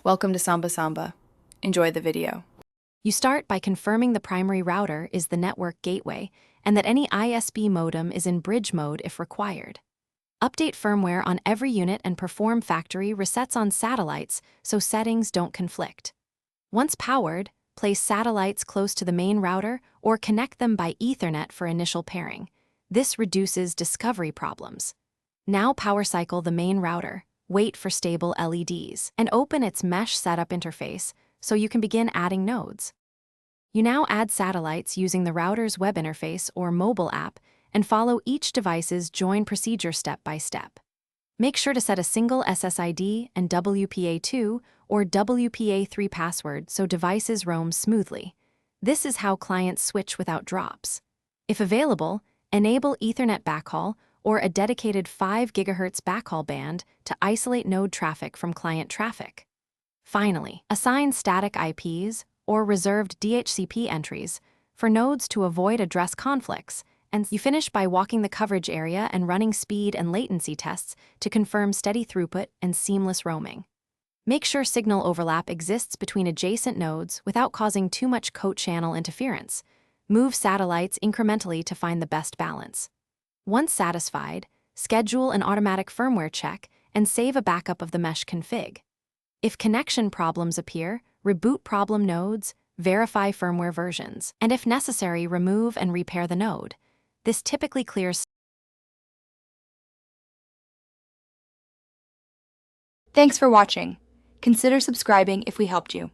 Welcome to Samba Samba. Enjoy the video. You start by confirming the primary router is the network gateway and that any ISP modem is in bridge mode if required. Update firmware on every unit and perform factory resets on satellites so settings don't conflict. Once powered, place satellites close to the main router or connect them by Ethernet for initial pairing. This reduces discovery problems. Now power cycle the main router, wait for stable LEDs, and open its mesh setup interface so you can begin adding nodes. You now add satellites using the router's web interface or mobile app and follow each device's join procedure step by step. Make sure to set a single SSID and WPA2 or WPA3 password so devices roam smoothly. This is how clients switch without drops. If available, enable Ethernet backhaul or a dedicated 5 GHz backhaul band to isolate node traffic from client traffic. Finally, assign static IPs or reserved DHCP entries for nodes to avoid address conflicts, and you finish by walking the coverage area and running speed and latency tests to confirm steady throughput and seamless roaming. Make sure signal overlap exists between adjacent nodes without causing too much co-channel interference. Move satellites incrementally to find the best balance. Once satisfied, schedule an automatic firmware check and save a backup of the mesh config. If connection problems appear, reboot problem nodes, verify firmware versions, and if necessary, remove and repair the node. This typically clears. Thanks for watching. Consider subscribing if we helped you.